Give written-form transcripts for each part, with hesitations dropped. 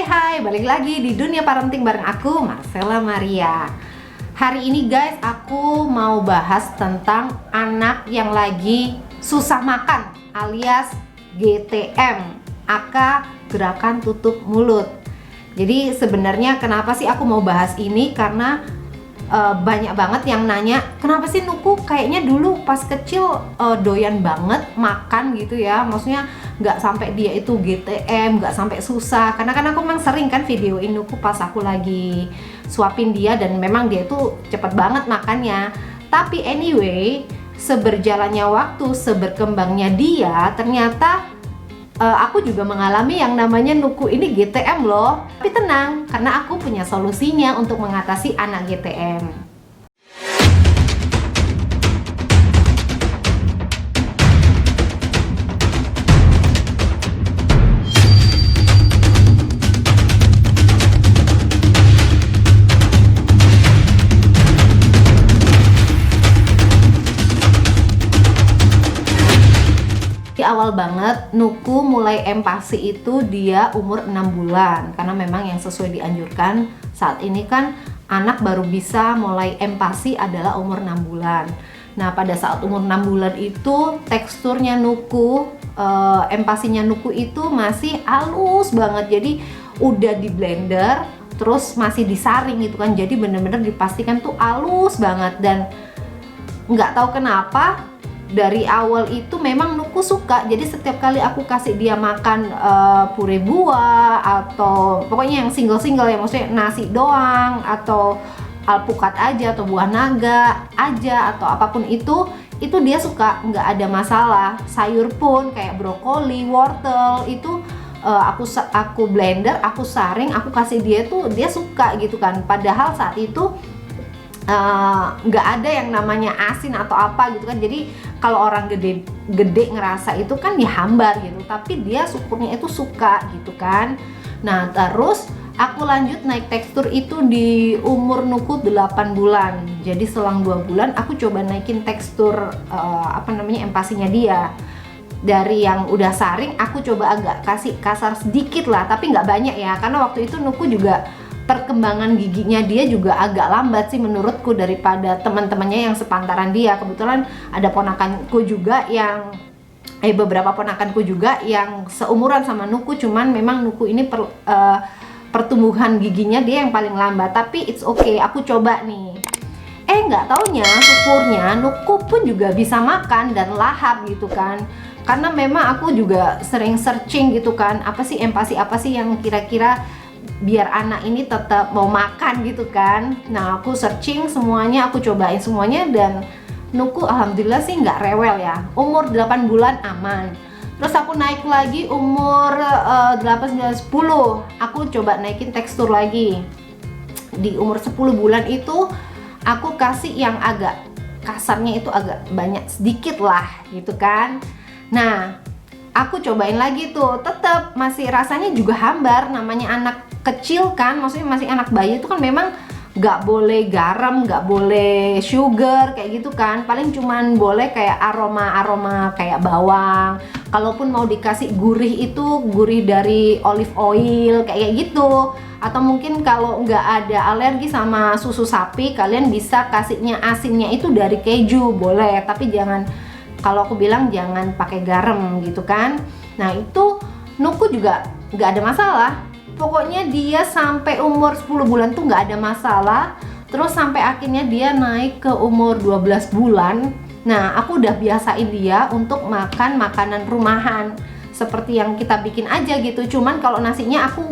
Hai, balik lagi di Dunia Parenting bareng aku, Marcella Maria. Hari ini guys, aku mau bahas tentang anak yang lagi susah makan alias GTM, aka gerakan tutup mulut. Jadi sebenarnya kenapa sih aku mau bahas ini? Karena banyak banget yang nanya, kenapa sih Nuku kayaknya dulu pas kecil doyan banget makan gitu ya. Maksudnya nggak sampai dia itu GTM, nggak sampai susah. Karena kan aku memang sering kan videoin Nuku pas aku lagi suapin dia, dan memang dia itu cepet banget makannya. Tapi anyway, seberjalannya waktu, seberkembangnya dia, ternyata aku juga mengalami yang namanya Nuku ini GTM loh. Tapi tenang, karena aku punya solusinya untuk mengatasi anak GTM. Di awal banget Nuku mulai empati itu dia umur 6 bulan, karena memang yang sesuai dianjurkan saat ini kan anak baru bisa mulai empati adalah umur 6 bulan. Nah, pada saat umur 6 bulan itu teksturnya Nuku, empatinya Nuku itu masih halus banget. Jadi udah di blender terus masih disaring gitu kan. Jadi bener-bener dipastikan tuh halus banget, dan nggak tahu kenapa dari awal itu memang Nuku suka. Jadi setiap kali aku kasih dia makan puree buah atau pokoknya yang single-single ya, maksudnya nasi doang atau alpukat aja atau buah naga aja atau apapun itu dia suka, nggak ada masalah. Sayur pun kayak brokoli, wortel itu aku blender, aku saring, aku kasih dia tuh dia suka gitu kan. Padahal saat itu nggak ada yang namanya asin atau apa gitu kan. Jadi kalau orang gede ngerasa itu kan dihambar gitu, tapi dia syukurnya itu suka gitu kan. Nah, terus aku lanjut naik tekstur itu di umur Nuku 8 bulan. Jadi selang 2 bulan aku coba naikin tekstur empasinya dia. Dari yang udah saring aku coba agak kasih kasar sedikit lah, tapi nggak banyak ya, karena waktu itu Nuku juga perkembangan giginya dia juga agak lambat sih menurutku daripada teman-temannya yang sepantaran dia. Kebetulan ada ponakanku juga yang beberapa ponakanku juga yang seumuran sama Nuku, cuman memang Nuku ini pertumbuhan giginya dia yang paling lambat. Tapi it's okay, aku coba nih. Nggak taunya syukurnya Nuku pun juga bisa makan dan lahap gitu kan. Karena memang aku juga sering searching gitu kan, apa sih empati apa sih yang kira-kira biar anak ini tetap mau makan gitu kan. Nah, aku searching semuanya, aku cobain semuanya, dan Nuku alhamdulillah sih nggak rewel ya. Umur 8 bulan aman. Terus aku naik lagi umur 8, 9, 10. Aku coba naikin tekstur lagi. Di umur 10 bulan itu aku kasih yang agak kasarnya itu agak banyak sedikit lah gitu kan. Nah, aku cobain lagi tuh, tetap masih rasanya juga hambar. Namanya anak kecil kan, maksudnya masih anak bayi itu kan memang nggak boleh garam, nggak boleh sugar kayak gitu kan. Paling cuman boleh kayak aroma kayak bawang. Kalaupun mau dikasih gurih itu gurih dari olive oil kayak gitu. Atau mungkin kalau nggak ada alergi sama susu sapi, kalian bisa kasihnya asinnya itu dari keju boleh, tapi jangan, kalau aku bilang jangan pakai garam gitu kan. Nah, itu Nuku juga nggak ada masalah. Pokoknya dia sampai umur 10 bulan tuh nggak ada masalah. Terus sampai akhirnya dia naik ke umur 12 bulan. Nah, aku udah biasain dia untuk makan makanan rumahan seperti yang kita bikin aja gitu. Cuman kalau nasinya aku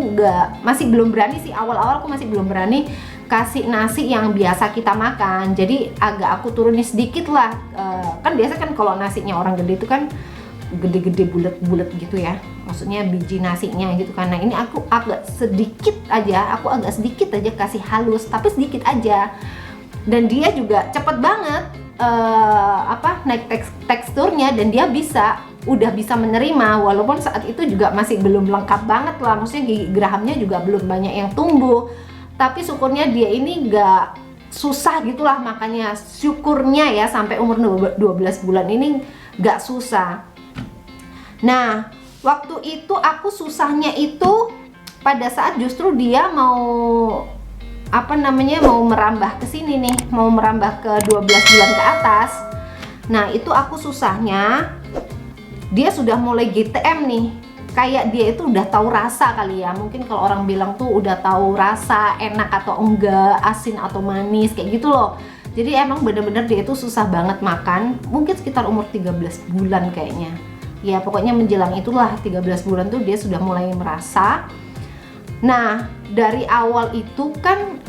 masih belum berani sih. Awal-awal aku masih belum berani kasih nasi yang biasa kita makan. Jadi agak aku turunin sedikit lah. Kan biasa kan kalau nasinya orang gede itu kan gede-gede bulat-bulat gitu ya, maksudnya biji nasinya gitu kan. Nah, ini aku agak sedikit aja kasih halus, tapi sedikit aja, dan dia juga cepet banget naik teksturnya, dan dia udah bisa menerima, walaupun saat itu juga masih belum lengkap banget lah, maksudnya gigi gerahamnya juga belum banyak yang tumbuh. Tapi syukurnya dia ini gak susah gitulah, makanya syukurnya ya sampai umur 12 bulan ini gak susah. Nah, waktu itu aku susahnya itu pada saat justru dia mau mau merambah ke sini nih, mau merambah ke 12 bulan ke atas. Nah, itu aku susahnya dia sudah mulai GTM nih. Kayak dia itu udah tahu rasa kali ya. Mungkin kalau orang bilang tuh udah tahu rasa enak atau enggak, asin atau manis kayak gitu loh. Jadi emang bener-bener dia itu susah banget makan. Mungkin sekitar umur 13 bulan kayaknya. Ya pokoknya menjelang itulah 13 bulan tuh dia sudah mulai merasa. Nah, dari awal itu kan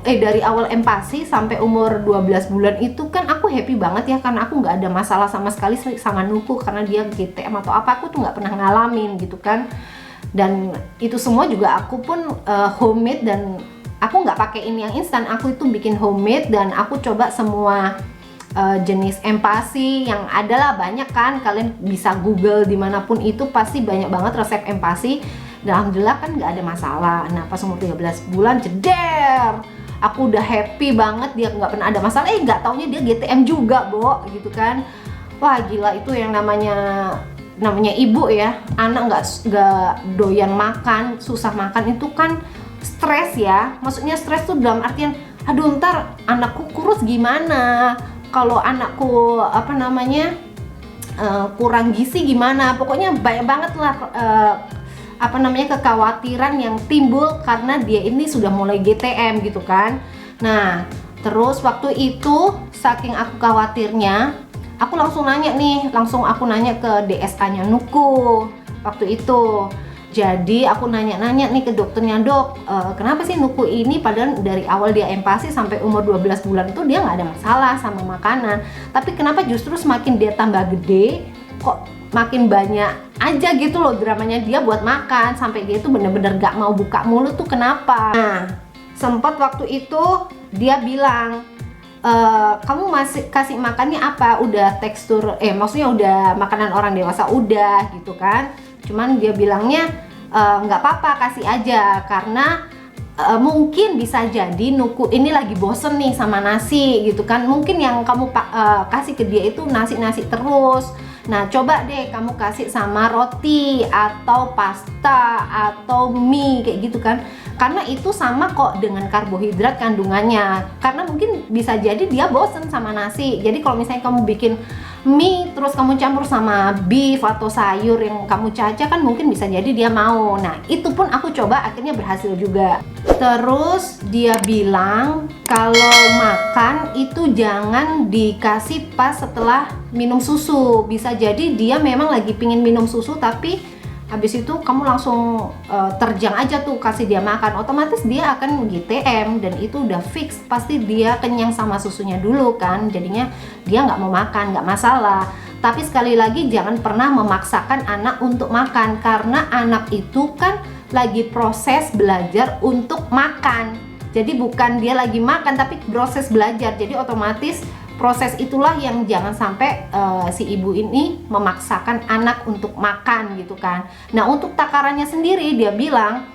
dari awal empasi sampai umur 12 bulan itu kan aku happy banget ya, karena aku nggak ada masalah sama sekali sama Nuku, karena dia GTM atau apa aku tuh nggak pernah ngalamin gitu kan. Dan itu semua juga aku pun homemade, dan aku nggak pakai ini yang instan, aku itu bikin homemade dan aku coba semua jenis empasi yang adalah banyak kan, kalian bisa google dimanapun itu pasti banyak banget resep empasi. Dan alhamdulillah kan nggak ada masalah. Nah, pas umur 13 bulan jeder, aku udah happy banget, dia nggak pernah ada masalah. Nggak taunya dia GTM juga, Bo, gitu kan. Wah gila, itu yang namanya ibu ya, anak nggak doyan makan, susah makan itu kan stres ya. Maksudnya stres tuh dalam artian, aduh ntar anakku kurus gimana, kalau anakku kurang gizi gimana. Pokoknya banyak banget lah kekhawatiran yang timbul karena dia ini sudah mulai GTM gitu kan. Nah, terus waktu itu saking aku khawatirnya, aku langsung nanya ke DSA-nya Nuku waktu itu. Jadi aku nanya nih ke dokternya, dok, kenapa sih Nuku ini padahal dari awal dia empasi sampai umur 12 bulan itu dia nggak ada masalah sama makanan, tapi kenapa justru semakin dia tambah gede kok makin banyak aja gitu loh dramanya dia buat makan, sampai dia tuh bener-bener gak mau buka mulut tuh kenapa. Nah, sempat waktu itu dia bilang, kamu masih kasih makannya apa? Udah tekstur, maksudnya udah makanan orang dewasa udah gitu kan. Cuman dia bilangnya nggak apa-apa, kasih aja, karena mungkin bisa jadi Nuku ini lagi bosen nih sama nasi gitu kan. Mungkin yang kamu kasih ke dia itu nasi-nasi terus. Nah, coba deh kamu kasih sama roti atau pasta atau mie kayak gitu kan. Karena itu sama kok dengan karbohidrat kandungannya. Karena mungkin bisa jadi dia bosen sama nasi. Jadi kalau misalnya kamu bikin mie terus kamu campur sama beef atau sayur yang kamu cacah kan mungkin bisa jadi dia mau. Nah, itu pun aku coba akhirnya berhasil juga. Terus dia bilang kalau makan itu jangan dikasih pas setelah minum susu. Bisa jadi dia memang lagi pingin minum susu, tapi habis itu kamu langsung terjang aja tuh kasih dia makan, otomatis dia akan GTM, dan itu udah fix pasti dia kenyang sama susunya dulu kan, jadinya dia nggak mau makan, nggak masalah. Tapi sekali lagi jangan pernah memaksakan anak untuk makan, karena anak itu kan lagi proses belajar untuk makan. Jadi bukan dia lagi makan tapi proses belajar, jadi otomatis proses itulah yang jangan sampai si ibu ini memaksakan anak untuk makan gitu kan. Nah, untuk takarannya sendiri dia bilang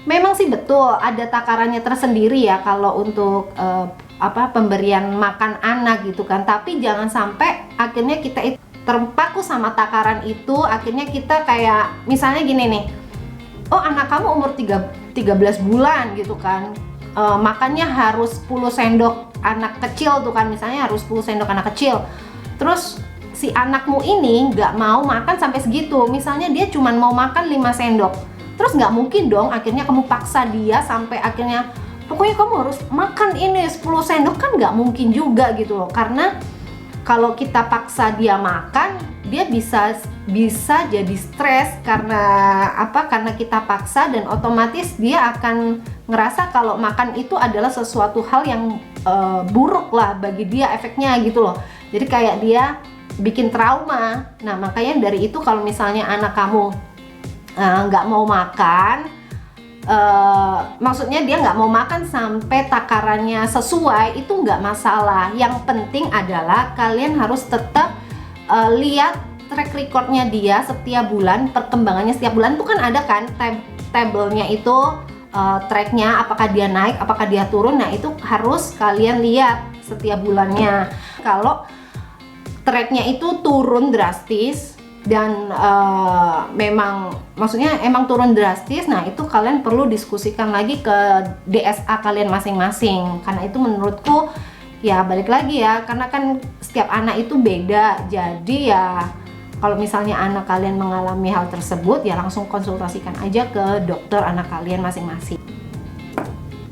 memang sih betul ada takarannya tersendiri ya kalau untuk pemberian makan anak gitu kan. Tapi jangan sampai akhirnya kita terpaku sama takaran itu, akhirnya kita kayak misalnya gini nih, oh anak kamu umur 13 bulan gitu kan, makannya harus 10 sendok anak kecil tuh kan, misalnya harus 10 sendok anak kecil, terus si anakmu ini nggak mau makan sampai segitu, misalnya dia cuman mau makan 5 sendok, terus nggak mungkin dong akhirnya kamu paksa dia sampai akhirnya pokoknya kamu harus makan ini 10 sendok, kan nggak mungkin juga gitu loh. Karena kalau kita paksa dia makan, dia bisa jadi stres karena karena kita paksa, dan otomatis dia akan ngerasa kalau makan itu adalah sesuatu hal yang buruk lah bagi dia efeknya gitu loh. Jadi kayak dia bikin trauma. Nah, makanya dari itu kalau misalnya anak kamu nggak mau makan, maksudnya dia nggak mau makan sampai takarannya sesuai, itu nggak masalah. Yang penting adalah kalian harus tetap lihat track recordnya dia setiap bulan, perkembangannya setiap bulan tuh kan ada kan tabelnya itu, tracknya apakah dia naik, apakah dia turun. Nah, itu harus kalian lihat setiap bulannya. Kalau tracknya itu turun drastis, dan memang maksudnya emang turun drastis, nah itu kalian perlu diskusikan lagi ke DSA kalian masing-masing, karena itu menurutku ya balik lagi ya, karena kan setiap anak itu beda. Jadi ya kalau misalnya anak kalian mengalami hal tersebut ya langsung konsultasikan aja ke dokter anak kalian masing-masing.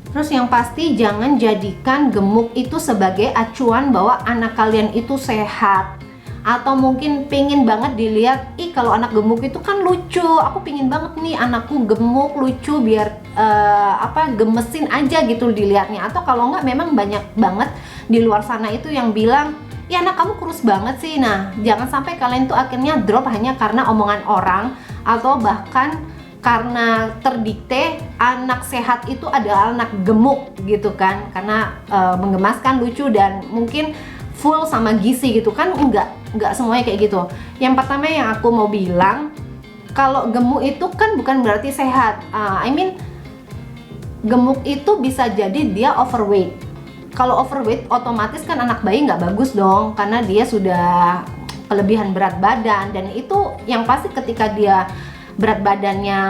Terus yang pasti jangan jadikan gemuk itu sebagai acuan bahwa anak kalian itu sehat, atau mungkin pengen banget dilihat, ih kalau anak gemuk itu kan lucu, aku pengen banget nih anakku gemuk lucu biar gemesin aja gitu dilihatnya. Atau kalau enggak, memang banyak banget di luar sana itu yang bilang, ya anak kamu kurus banget sih. Nah jangan sampai kalian tuh akhirnya drop hanya karena omongan orang, atau bahkan karena terdikte anak sehat itu adalah anak gemuk gitu kan, karena menggemaskan, lucu, dan mungkin full sama gizi gitu kan. Enggak semuanya kayak gitu. Yang pertama yang aku mau bilang, kalau gemuk itu kan bukan berarti sehat. Gemuk itu bisa jadi dia overweight. Kalau overweight otomatis kan anak bayi nggak bagus dong, karena dia sudah kelebihan berat badan. Dan itu yang pasti ketika dia berat badannya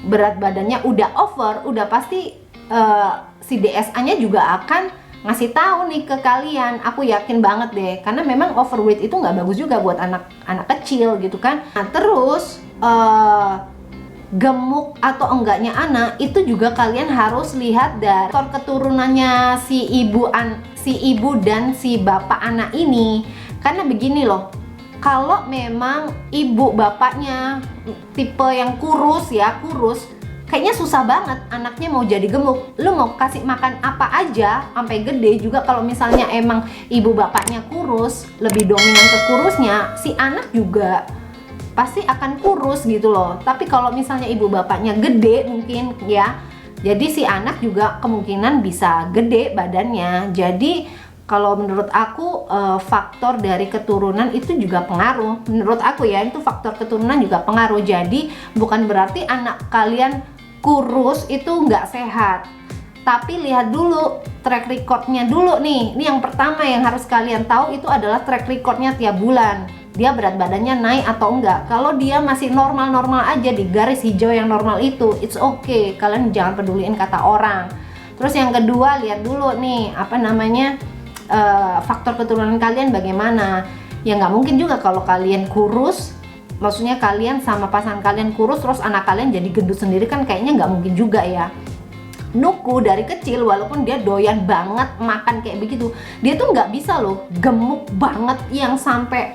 berat badannya udah over, udah pasti si DSA-nya juga akan ngasih tahu nih ke kalian. Aku yakin banget deh, karena memang overweight itu nggak bagus juga buat anak kecil gitu kan. Nah terus gemuk atau enggaknya anak itu juga kalian harus lihat dari faktor keturunannya si ibu dan si bapak anak ini. Karena begini loh, kalau memang ibu bapaknya tipe yang kurus, kayaknya susah banget anaknya mau jadi gemuk. Lu mau kasih makan apa aja sampai gede juga, kalau misalnya emang ibu bapaknya kurus, lebih dominan ke kurusnya, si anak juga pasti akan kurus gitu loh. Tapi kalau misalnya ibu bapaknya gede mungkin ya, jadi si anak juga kemungkinan bisa gede badannya. Jadi kalau menurut aku faktor dari keturunan itu juga pengaruh. Menurut aku ya, itu faktor keturunan juga pengaruh. Jadi bukan berarti anak kalian kurus itu nggak sehat, tapi lihat dulu track recordnya dulu nih. Ini yang pertama yang harus kalian tahu, itu adalah track recordnya tiap bulan. Dia berat badannya naik atau enggak. Kalau dia masih normal-normal aja di garis hijau yang normal itu, it's okay, kalian jangan peduliin kata orang. Terus yang kedua, lihat dulu nih faktor keturunan kalian bagaimana. Ya nggak mungkin juga kalau kalian kurus, maksudnya kalian sama pasangan kalian kurus terus anak kalian jadi gendut sendiri, kan kayaknya nggak mungkin juga ya. Nuku dari kecil walaupun dia doyan banget makan kayak begitu, dia tuh nggak bisa loh gemuk banget yang sampai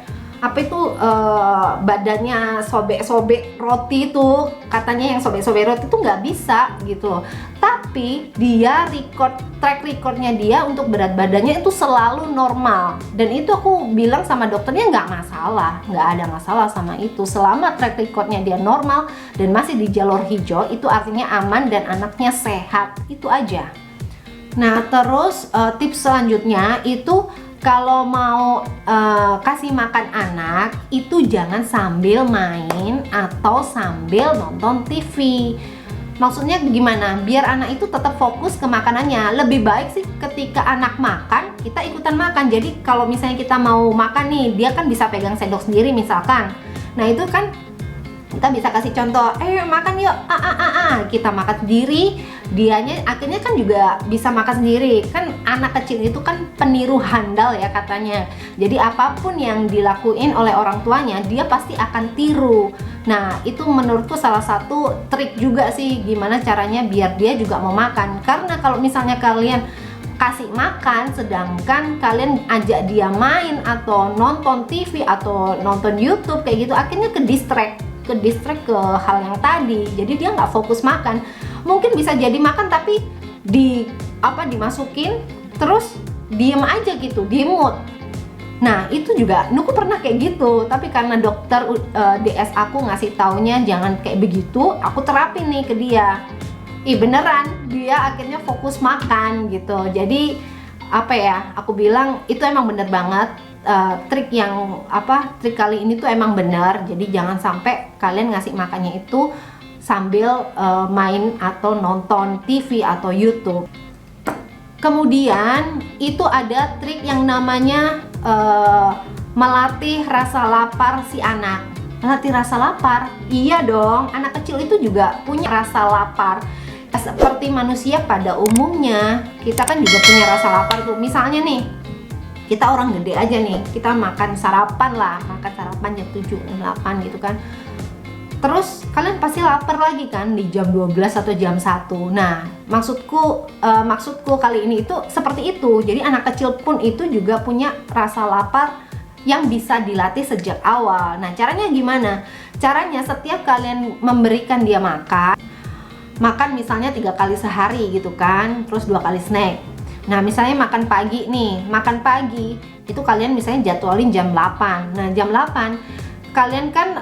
badannya sobek-sobek roti itu, katanya yang sobek-sobek roti itu nggak bisa gitu loh. Tapi dia track recordnya dia untuk berat badannya itu selalu normal, dan itu aku bilang sama dokternya nggak ada masalah sama itu. Selama track recordnya dia normal dan masih di jalur hijau, itu artinya aman dan anaknya sehat, itu aja. Nah terus tips selanjutnya itu, kalau mau kasih makan anak itu jangan sambil main atau sambil nonton TV. Maksudnya gimana? Biar anak itu tetap fokus ke makanannya. Lebih baik sih ketika anak makan, kita ikutan makan. Jadi kalau misalnya kita mau makan nih, dia kan bisa pegang sendok sendiri misalkan. Nah itu kan kita bisa kasih contoh, makan yuk, kita makan sendiri, dianya akhirnya kan juga bisa makan sendiri. Kan anak kecil itu kan peniru handal ya katanya. Jadi apapun yang dilakuin oleh orang tuanya, dia pasti akan tiru. Nah itu menurutku salah satu trik juga sih, gimana caranya biar dia juga mau makan. Karena kalau misalnya kalian kasih makan sedangkan kalian ajak dia main atau nonton TV atau nonton YouTube kayak gitu, akhirnya ke distract ke hal yang tadi. Jadi dia nggak fokus makan. Mungkin bisa jadi makan tapi dimasukin terus diem aja gitu, di mood. Nah itu juga Nuku pernah kayak gitu, tapi karena dokter DS aku ngasih taunya jangan kayak begitu, aku terapin nih ke dia. Beneran dia akhirnya fokus makan gitu. Jadi aku bilang itu emang bener banget. Trik kali ini tuh emang benar. Jadi jangan sampai kalian ngasih makannya itu sambil main atau nonton TV atau YouTube. Kemudian itu ada trik yang namanya melatih rasa lapar si anak. Melatih rasa lapar? Iya dong, anak kecil itu juga punya rasa lapar. Seperti manusia pada umumnya, kita kan juga punya rasa lapar tuh. Misalnya nih, kita orang gede aja nih, kita makan sarapan jam 7, jam 8 gitu kan. Terus kalian pasti lapar lagi kan di jam 12 atau jam 1. Nah, maksudku kali ini itu seperti itu. Jadi anak kecil pun itu juga punya rasa lapar yang bisa dilatih sejak awal. Nah, caranya gimana? Caranya setiap kalian memberikan dia makan misalnya 3 kali sehari gitu kan, terus 2 kali snack. Nah, misalnya makan pagi nih, makan pagi itu kalian misalnya jadwalin jam 8. Nah, jam 8 kalian kan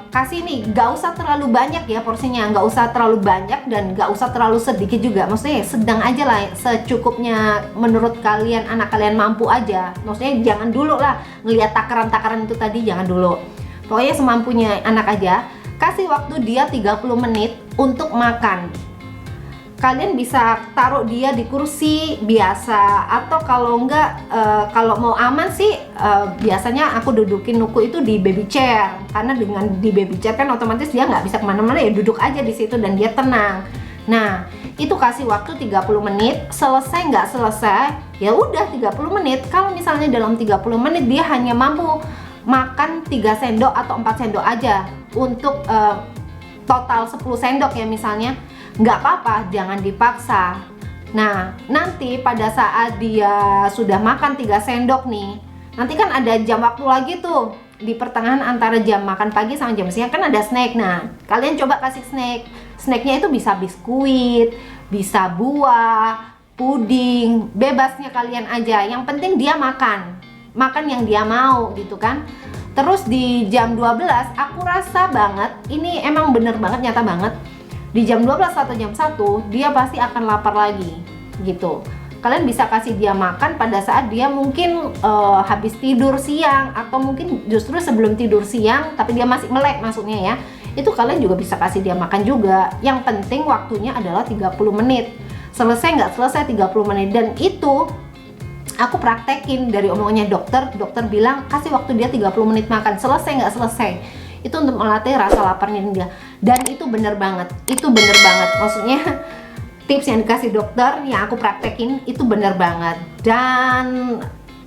kasih nih, gak usah terlalu banyak ya porsinya, gak usah terlalu banyak dan gak usah terlalu sedikit juga. Maksudnya sedang aja lah, secukupnya menurut kalian, anak kalian mampu aja. Maksudnya jangan dulu lah ngelihat takaran-takaran itu tadi, jangan dulu. Pokoknya semampunya anak aja. Kasih waktu dia 30 menit untuk makan. Kalian bisa taruh dia di kursi biasa, atau kalau enggak, kalau mau aman sih biasanya aku dudukin Nuku itu di baby chair, karena dengan di baby chair kan otomatis dia nggak bisa kemana-mana, ya duduk aja di situ dan dia tenang. Nah, itu kasih waktu 30 menit, selesai nggak selesai ya udah 30 menit. Kalau misalnya dalam 30 menit dia hanya mampu makan 3 sendok atau 4 sendok aja untuk total 10 sendok ya misalnya, nggak apa-apa, jangan dipaksa. Nah, nanti pada saat dia sudah makan 3 sendok nih, nanti kan ada jam waktu lagi tuh di pertengahan antara jam makan pagi sama jam siang, kan ada snack. Nah, kalian coba kasih snack. Snacknya itu bisa biskuit, bisa buah, puding, bebasnya kalian aja. Yang penting dia makan yang dia mau gitu kan. Terus di jam 12 aku rasa banget, ini emang bener banget, nyata banget, di jam 12 atau jam 1 dia pasti akan lapar lagi gitu. Kalian bisa kasih dia makan pada saat dia mungkin habis tidur siang, atau mungkin justru sebelum tidur siang tapi dia masih melek maksudnya ya. Itu kalian juga bisa kasih dia makan juga. Yang penting waktunya adalah 30 menit. Selesai nggak selesai 30 menit. Dan itu aku praktekin dari omongannya dokter. Dokter bilang kasih waktu dia 30 menit makan, selesai nggak selesai. Itu untuk melatih rasa laparnya dia. Dan itu bener banget, maksudnya tips yang dikasih dokter yang aku praktekin itu bener banget. Dan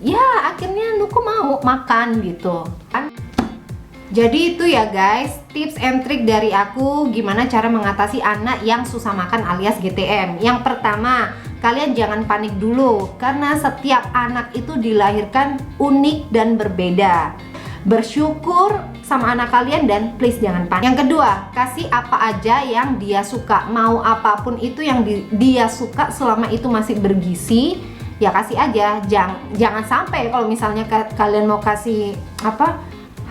ya akhirnya Nuku mau makan gitu kan. Jadi itu ya guys, tips and trick dari aku gimana cara mengatasi anak yang susah makan alias GTM. Yang pertama, kalian jangan panik dulu, karena setiap anak itu dilahirkan unik dan berbeda. Bersyukur sama anak kalian dan please jangan panik. Yang kedua, kasih apa aja yang dia suka. Mau apapun itu yang dia suka selama itu masih bergizi, ya kasih aja. Jangan sampai kalau misalnya kalian mau kasih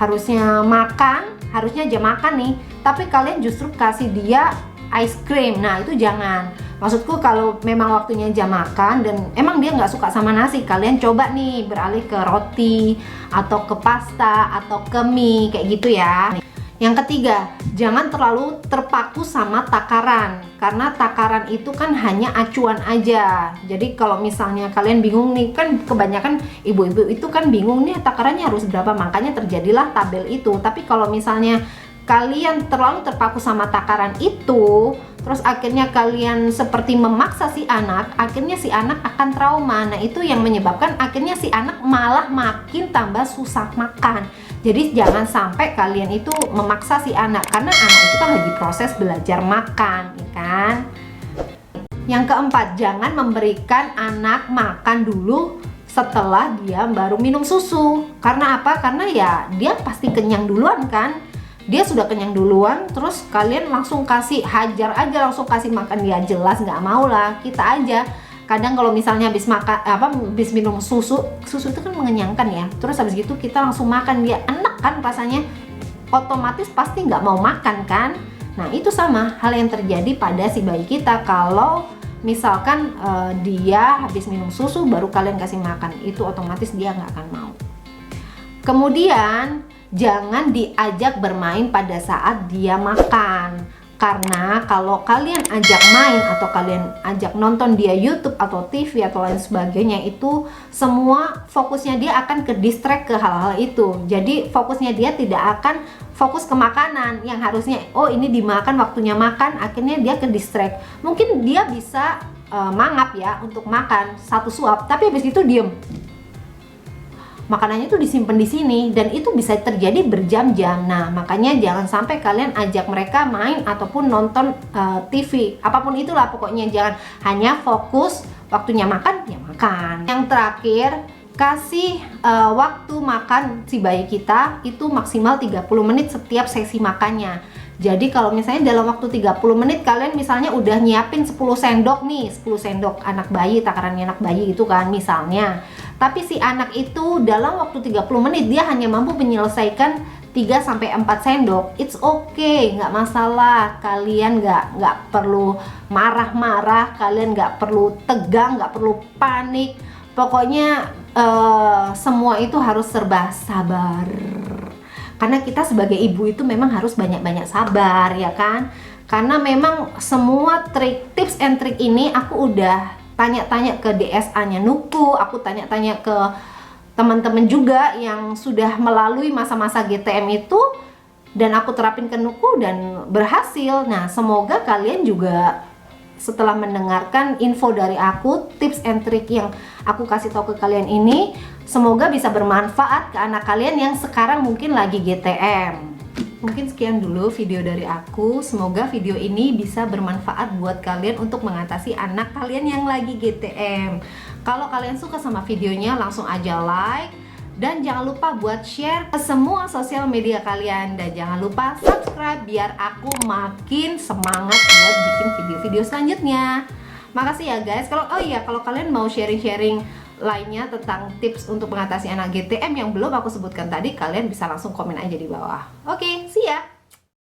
harusnya jam makan nih, tapi kalian justru kasih dia ice cream. Nah itu jangan. Maksudku kalau memang waktunya jam makan dan emang dia nggak suka sama nasi, kalian coba nih beralih ke roti atau ke pasta atau ke mie kayak gitu ya. Yang ketiga, jangan terlalu terpaku sama takaran, karena takaran itu kan hanya acuan aja. Jadi kalau misalnya kalian bingung nih, kan kebanyakan ibu-ibu itu kan bingung nih takarannya harus berapa, makanya terjadilah tabel itu. Tapi kalau misalnya kalian terlalu terpaku sama takaran itu, terus akhirnya kalian seperti memaksa si anak, akhirnya si anak akan trauma. Nah itu yang menyebabkan akhirnya si anak malah makin tambah susah makan. Jadi jangan sampai kalian itu memaksa si anak, karena anak itu kan lagi proses belajar makan, ya kan? Yang keempat, jangan memberikan anak makan dulu setelah dia baru minum susu. Karena apa? Karena ya dia pasti kenyang duluan kan. Dia sudah kenyang duluan, terus kalian langsung kasih, hajar aja langsung kasih makan dia, jelas nggak mau lah. Kita aja kadang kalau misalnya habis makan habis minum susu itu kan mengenyangkan ya, terus habis gitu kita langsung makan, dia enak kan rasanya, otomatis pasti nggak mau makan kan. Nah itu sama hal yang terjadi pada si bayi kita. Kalau misalkan dia habis minum susu baru kalian kasih makan, itu otomatis dia nggak akan mau. Kemudian jangan diajak bermain pada saat dia makan. Karena kalau kalian ajak main atau kalian ajak nonton dia YouTube atau TV atau lain sebagainya, itu semua fokusnya dia akan ke distract ke hal-hal itu. Jadi fokusnya dia tidak akan fokus ke makanan yang harusnya oh ini dimakan, waktunya makan, akhirnya dia ke distract. Mungkin dia bisa mangap ya untuk makan satu suap, tapi habis itu diem. Makanannya itu disimpan di sini dan itu bisa terjadi berjam-jam. Nah, makanya jangan sampai kalian ajak mereka main ataupun nonton TV. Apapun itulah pokoknya, jangan hanya fokus waktunya makan, ya makan. Yang terakhir, kasih waktu makan si bayi kita itu maksimal 30 menit setiap sesi makannya. Jadi kalau misalnya dalam waktu 30 menit kalian misalnya udah nyiapin 10 sendok nih, 10 sendok anak bayi, takarannya anak bayi itu kan misalnya. Tapi si anak itu dalam waktu 30 menit dia hanya mampu menyelesaikan 3-4 sendok. It's okay, nggak masalah. Kalian nggak perlu marah-marah, kalian nggak perlu tegang, nggak perlu panik. Pokoknya semua itu harus serba sabar. Karena kita sebagai ibu itu memang harus banyak-banyak sabar ya kan. Karena memang semua tips and trick ini aku udah tanya-tanya ke DSA-nya Nuku, aku tanya-tanya ke teman-teman juga yang sudah melalui masa-masa GTM itu, dan aku terapin ke Nuku dan berhasil. Nah, semoga kalian juga setelah mendengarkan info dari aku, tips and trick yang aku kasih tahu ke kalian ini, semoga bisa bermanfaat ke anak kalian yang sekarang mungkin lagi GTM. Mungkin sekian dulu video dari aku. Semoga video ini bisa bermanfaat buat kalian untuk mengatasi anak kalian yang lagi GTM. Kalau kalian suka sama videonya, langsung aja like. Dan jangan lupa buat share ke semua sosial media kalian. Dan jangan lupa subscribe biar aku makin semangat buat bikin video-video selanjutnya. Makasih ya guys. Kalau kalian mau sharing-sharing lainnya tentang tips untuk mengatasi anak GTM yang belum aku sebutkan tadi, kalian bisa langsung komen aja di bawah. Oke, see ya!